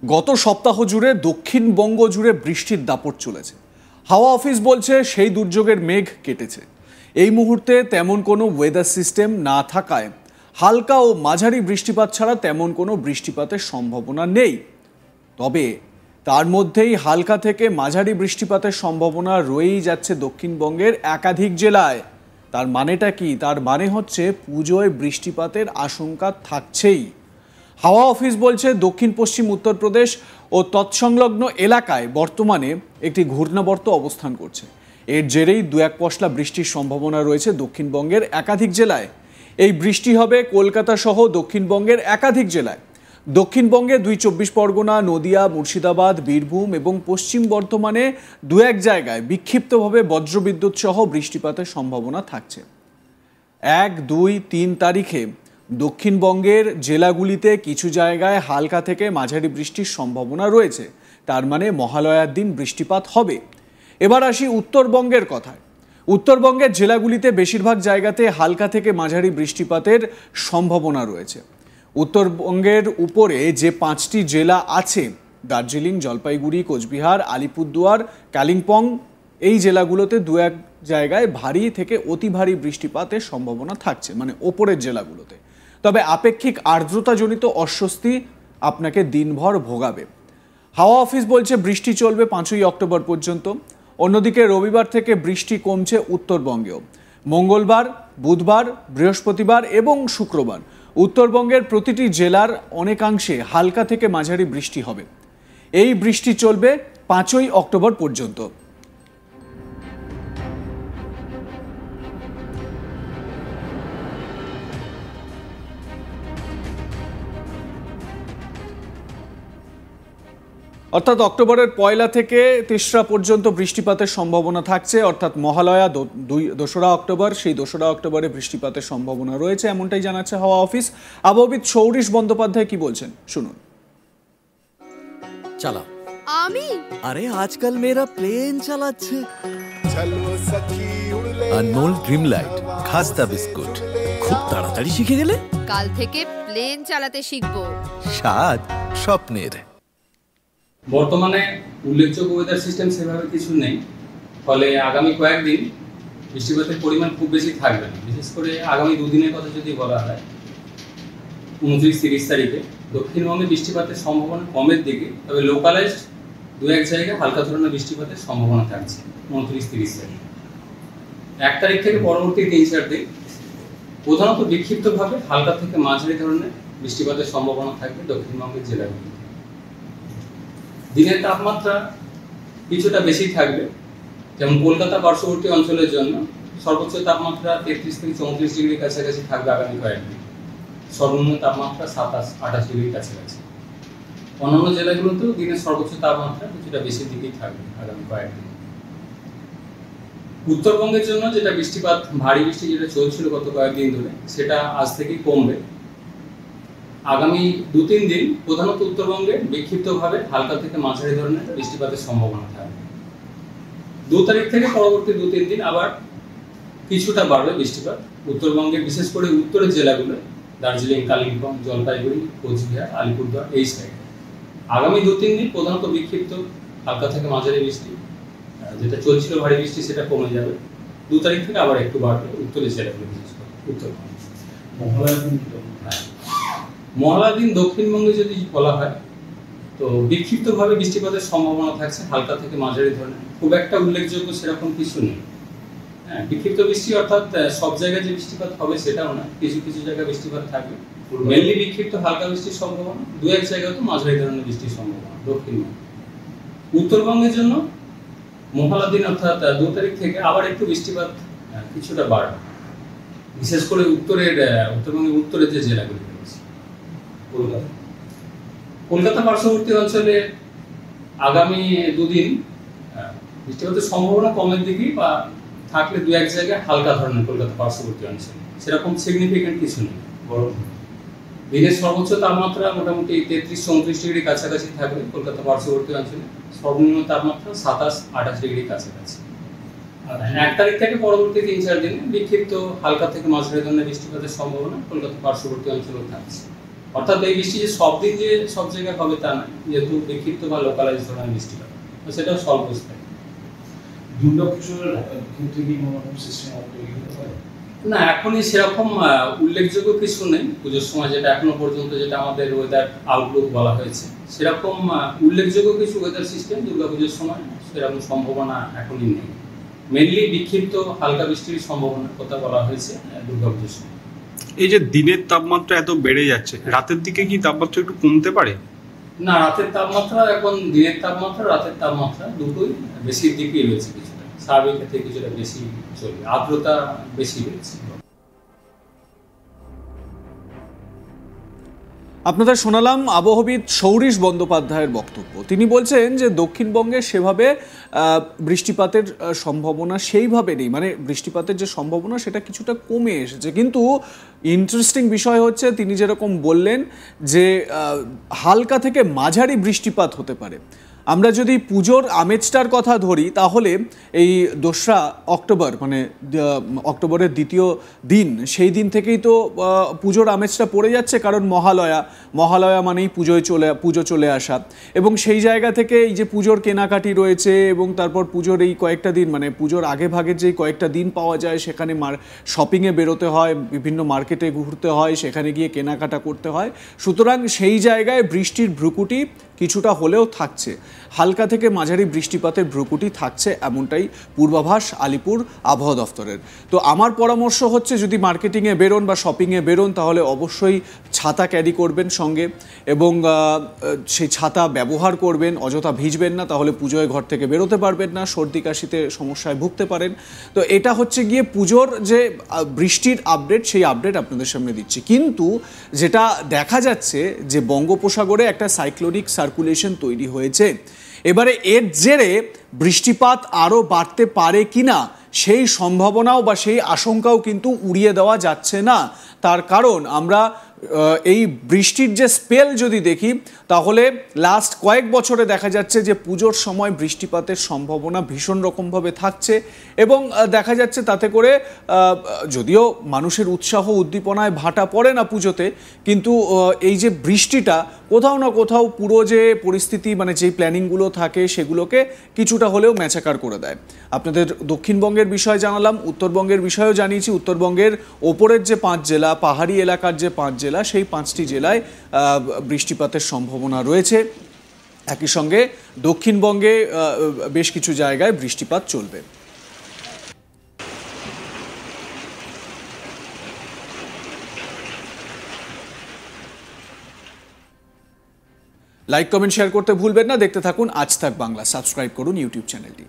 গত সপ্তাহ জুড়ে দক্ষিণবঙ্গ জুড়ে বৃষ্টির দাপট চলেছে। হাওয়া অফিস বলছে সেই দুর্যোগের মেঘ কেটেছে। এই মুহূর্তে তেমন কোনো ওয়েদার সিস্টেম না থাকায় হালকা ও মাঝারি বৃষ্টিপাত ছাড়া তেমন কোনো বৃষ্টিপাতের সম্ভাবনা নেই। তবে তার মধ্যেই হালকা থেকে মাঝারি বৃষ্টিপাতের সম্ভাবনা রয়েই যাচ্ছে দক্ষিণবঙ্গের একাধিক জেলায়। তার মানেটা কি? তার মানে হচ্ছে পুজোয় বৃষ্টিপাতের আশঙ্কা থাকছেই। হাওয়া অফিস বলছে দক্ষিণ পশ্চিম উত্তরপ্রদেশ ও তৎসংলগ্ন এলাকায় বর্তমানে একটি ঘূর্ণাবর্ত অবস্থান করছে। এর জেরেই দু এক পশলা বৃষ্টির সম্ভাবনা রয়েছে দক্ষিণবঙ্গের একাধিক জেলায়। এই বৃষ্টি হবে কলকাতা সহ দক্ষিণবঙ্গের একাধিক জেলায়। দক্ষিণবঙ্গে ২ পরগনা, নদিয়া, মুর্শিদাবাদ, বীরভূম এবং পশ্চিম বর্ধমানে দু এক জায়গায় বিক্ষিপ্তভাবে বজ্রবিদ্যুৎ সহ বৃষ্টিপাতের সম্ভাবনা থাকছে। ১, ২, ৩ তারিখে দক্ষিণবঙ্গের জেলাগুলিতে কিছু জায়গায় হালকা থেকে মাঝারি বৃষ্টির সম্ভাবনা রয়েছে। তার মানে মহালয়ার দিন বৃষ্টিপাত হবে। এবার আসি উত্তরবঙ্গের কথায়। উত্তরবঙ্গের জেলাগুলিতে বেশিরভাগ জায়গাতে হালকা থেকে মাঝারি বৃষ্টিপাতের সম্ভাবনা রয়েছে। উত্তরবঙ্গের উপরে যে ৫টি জেলা আছে, দার্জিলিং, জলপাইগুড়ি, কোচবিহার, আলিপুরদুয়ার, কালিম্পং, এই জেলাগুলোতে দু এক জায়গায় ভারী থেকে অতি ভারী বৃষ্টিপাতের সম্ভাবনা থাকছে, মানে ওপরের জেলাগুলোতে। তবে আপেক্ষিক আর্দ্রতাজনিত অস্বস্তি আপনাকে দিনভর ভোগাবে। হাওয়া অফিস বলছে বৃষ্টি চলবে ৫ই অক্টোবর পর্যন্ত। অন্যদিকে রবিবার থেকে বৃষ্টি কমছে উত্তরবঙ্গেও। মঙ্গলবার, বুধবার, বৃহস্পতিবার এবং শুক্রবার উত্তরবঙ্গের প্রতিটি জেলার অনেকাংশে হালকা থেকে মাঝারি বৃষ্টি হবে। এই বৃষ্টি চলবে ৫ই অক্টোবর পর্যন্ত। অর্থাৎ অক্টোবরের ১ থেকে ৩রা পর্যন্ত বৃষ্টিপাতের সম্ভাবনা থাকছে। অর্থাৎ মহালয়া ২রা অক্টোবর, সেই ২রা অক্টোবরে বৃষ্টিপাতের সম্ভাবনা রয়েছে, এমনটাই জানাচ্ছে হাওয়া অফিস। আবহাওয়াবিদ সৌরিশ বন্দ্যোপাধ্যায় কি বলছেন শুনুন। চালা আমি আরে আজকাল মেয়েরা প্লেন চালাচ্ছে। আনমোল ড্রিম লাইট খাস্তা বিস্কুট, খুব তাড়াতাড়ি শিখে গেলে। কাল থেকে প্লেন চালাতে শিখবো। স্বাদ স্বপ্নের। বর্তমানে উল্লেখযোগ্য ওয়েদার সিস্টেম সেভাবে কিছু নেই, ফলে আগামী কয়েকদিন বৃষ্টিপাতের পরিমাণ খুব বেশি থাকবে না। বিশেষ করে আগামী দুদিনের কথা যদি বলা হয়, ২৯-৩০ তারিখে দক্ষিণবঙ্গে বৃষ্টিপাতের সম্ভাবনা কমের দিকে, তবে লোকালাইজড দু এক জায়গায় হালকা ধরনের বৃষ্টিপাতের সম্ভাবনা থাকছে ২৯-৩০ তারিখ। ১ তারিখ থেকে পরবর্তী ৩-৪ দিন প্রধানত বিক্ষিপ্তভাবে হালকা থেকে মাঝারি ধরনের বৃষ্টিপাতের সম্ভাবনা থাকবে দক্ষিণবঙ্গের জেলাগুলিতে। দিনের তাপমাত্রা কিছুটা বেশি থাকবে, যেমন কলকাতা পার্শ্ববর্তী অঞ্চলের জন্য সর্বোচ্চ তাপমাত্রা ৩৩ থেকে ৩৪ ডিগ্রির কাছাকাছি থাকবে আগামী কয়েকদিন। সর্বনিম্ন তাপমাত্রা ২৭-২৮ ডিগ্রির কাছাকাছি। অন্যান্য জেলাগুলোতেও দিনের সর্বোচ্চ তাপমাত্রা কিছুটা বেশি দিকেই থাকবে আগামী কয়েকদিন। উত্তরবঙ্গের জন্য যেটা বৃষ্টিপাত, ভারী বৃষ্টি যেটা চলছিল গত কয়েকদিন ধরে, সেটা আজ থেকেই কমবে। আগামী ২-৩ দিন প্রধানত উত্তরবঙ্গে বিক্ষিপ্তভাবে হালকা থেকে মাঝারি ধরনের বৃষ্টিপাতের সম্ভাবনা থাকবে। ২ তারিখ থেকে পরবর্তী ২-৩ দিন আবার কিছুটা বাড়বে বৃষ্টিপাত উত্তরবঙ্গের, বিশেষ করে উত্তরের জেলাগুলো, দার্জিলিং, কালিম্পং, জলপাইগুড়ি, কোচবিহার, আলিপুরদুয়ার, এই সাইডে। আগামী ২-৩ দিন প্রধানত বিক্ষিপ্ত হালকা থেকে মাঝারি বৃষ্টি, যেটা চলছিল ভারী বৃষ্টি, সেটা কমে যাবে। ২ তারিখ থেকে আবার একটু বাড়বে উত্তরের জেলাগুলো, বিশেষ করে উত্তরবঙ্গ। মহালয়ার দিন দক্ষিণবঙ্গে যদি বলা হয়, তো বিক্ষিপ্তভাবে বৃষ্টিপাতের সম্ভাবনা থাকছে হালকা থেকে মাঝারি ধরনের। খুব একটা উল্লেখযোগ্য সেরকম কিছু নেই। হ্যাঁ, বিক্ষিপ্ত বৃষ্টি অর্থাৎ সব জায়গায় যে বৃষ্টিপাত হবে সেটাও না, কিছু কিছু জায়গায় বৃষ্টিপাত থাকবে। মেনলি বিক্ষিপ্ত হালকা বৃষ্টির সম্ভাবনা, দু এক জায়গায় তো মাঝারি ধরনের বৃষ্টির সম্ভাবনা দক্ষিণবঙ্গে। উত্তরবঙ্গের জন্য মহালয়ার দিন অর্থাৎ ২ তারিখ থেকে আবার একটু বৃষ্টিপাত কিছুটা বাড়বে, বিশেষ করে উত্তরবঙ্গের উত্তরের যে জেলাগুলি রয়েছে। কলকাতা পার্শ্ববর্তী অঞ্চলে আগামী ২ দিন বৃষ্টিপাতের সম্ভাবনা কমের দিকে, বা থাকলে ২ এক জায়গায় হালকা ধরনের কলকাতা পার্শ্ববর্তী অঞ্চলে, সেরকম সিগনিফিকেন্ট কিছু নেই। দিনের সর্বোচ্চ তাপমাত্রা মোটামুটি ৩৩-৩৪ ডিগ্রি কাছাকাছি থাকবে কলকাতা পার্শ্ববর্তী অঞ্চলে। সর্বনিম্ন তাপমাত্রা ২৭-২৮ ডিগ্রির কাছাকাছি। ১ তারিখ থেকে পরবর্তী ৩-৪ দিনে বিক্ষিপ্ত হালকা থেকে মাঝারি ধরনের বৃষ্টিপাতের সম্ভাবনা কলকাতা পার্শ্ববর্তী অঞ্চলেও থাকছে। অর্থাৎ এই বৃষ্টি যে সব দিন যে সব জায়গায় হবে তা নয়, যেহেতু বিক্ষিপ্ত বা লোকালাইজ ধরনের বৃষ্টিপাত, তো সেটাও স্বল্পস্থায়ী। দুর্গাপুজোর ক্ষেত্রে কি কোনো সিস্টেম তৈরি হতে পারে? না, এখনই সেরকম উল্লেখযোগ্য কিছু নেই পুজোর সময়, যেটা এখনো পর্যন্ত যেটা আমাদের ওয়েদার আউটলুক বলা হয়েছে, সেরকম উল্লেখযোগ্য কিছু ওয়েদার সিস্টেম দুর্গাপুজোর সময় সেরকম সম্ভাবনা এখনই নেই। মেনলি বিক্ষিপ্ত হালকা বৃষ্টির সম্ভাবনার কথা বলা হয়েছে দুর্গাপুজোর সময়। এই যে দিনের তাপমাত্রা এত বেড়ে যাচ্ছে, রাতের দিকে কি তাপমাত্রা একটু কমতে পারে? না, রাতের তাপমাত্রা এখন দিনের তাপমাত্রা রাতের তাপমাত্রা দুটোই বেশির দিকেই রয়েছে, কিছুটা স্বাভাবিকের থেকে কিছুটা বেশি চলবে, আর্দ্রতা বেশি রয়েছে। আপনাদের শোনালাম আবহবিদ সৌরিশ বন্দ্যোপাধ্যায়ের বক্তব্য। তিনি বলছেন যে দক্ষিণবঙ্গে সেভাবে বৃষ্টিপাতের সম্ভাবনা সেইভাবে নেই, মানে বৃষ্টিপাতের যে সম্ভাবনা সেটা কিছুটা কমে এসেছে। কিন্তু ইন্টারেস্টিং বিষয় হচ্ছে তিনি যেরকম বললেন যে হালকা থেকে মাঝারি বৃষ্টিপাত হতে পারে। আমরা যদি পুজোর আমেজটার কথা ধরি তাহলে এই 2রা অক্টোবর মানে অক্টোবরের দ্বিতীয় দিন, সেই দিন থেকেই তো পুজোর আমেজটা পড়ে যাচ্ছে, কারণ মহালয়া মানেই পুজো চলে আসা, এবং সেই জায়গা থেকে এই যে পুজোর কেনাকাটি রয়েছে এবং তারপর পুজোর এই কয়েকটা দিন মানে পুজোর আগে ভাগের যেই কয়েকটা দিন পাওয়া যায় সেখানে শপিংয়ে বেরোতে হয়, বিভিন্ন মার্কেটে ঘুরতে হয়, সেখানে গিয়ে কেনাকাটা করতে হয়। সুতরাং সেই জায়গায় বৃষ্টির ভ্রুকুটি কিছুটা হলেও থাকছে, হালকা থেকে মাঝারি বৃষ্টিপাতের ভ্রুকুটি থাকছে, এমনটাই পূর্বাভাস আলিপুর আবহাওয়া দফতরের। তো আমার পরামর্শ হচ্ছে যদি মার্কেটিংয়ে বেরোন বা শপিংয়ে বেরোন তাহলে অবশ্যই ছাতা ক্যারি করবেন সঙ্গে, এবং সেই ছাতা ব্যবহার করবেন, অযথা ভিজবেন না, তাহলে পুজোয় ঘর থেকে বেরোতে পারবেন না, সর্দি কাশিতে সমস্যায় ভুগতে পারেন। তো এটা হচ্ছে গিয়ে পুজোর যে বৃষ্টির আপডেট, সেই আপডেট আপনাদের সামনে দিচ্ছি। কিন্তু যেটা দেখা যাচ্ছে যে বঙ্গোপসাগরে একটা সাইক্লোনিক সার্কুলেশন তৈরি হয়েছে, এবারে এর জেরে বৃষ্টিপাত আরও বাড়তে পারে কিনা সেই সম্ভাবনাও বা সেই আশঙ্কাও কিন্তু উড়িয়ে দেওয়া যাচ্ছে না। তার কারণ আমরা এই বৃষ্টির যে স্পেল যদি দেখি তাহলে লাস্ট কয়েক বছরে দেখা যাচ্ছে যে পুজোর সময় বৃষ্টিপাতের সম্ভাবনা ভীষণ রকমভাবে থাকছে, এবং দেখা যাচ্ছে তাতে করে যদিও মানুষের উৎসাহ উদ্দীপনায় ভাটা পড়ে না পুজোতে, কিন্তু এই যে বৃষ্টিটা কোথাও না কোথাও পুরো যে পরিস্থিতি মানে যেই প্ল্যানিংগুলো থাকে সেগুলোকে কিছুটা হলেও ম্যাচাকার করে দেয়। আপনাদের দক্ষিণবঙ্গের বিষয়ে জানালাম, উত্তরবঙ্গের বিষয়েও জানিয়েছি। উত্তরবঙ্গের ওপরের যে 5 জেলা, পাহাড়ি এলাকার যে 5 জেলা, সেই 5টি জেলায় বৃষ্টিপাতের সম্ভাবনা রয়েছে। একই সঙ্গে দক্ষিণবঙ্গে বেশ কিছু জায়গায় বৃষ্টিপাত চলবে। লাইক কমেন্ট শেয়ার করতে ভুলবেন না। দেখতে থাকুন আজ তাক বাংলা, সাবস্ক্রাইব করুন ইউটিউব চ্যানেলটি।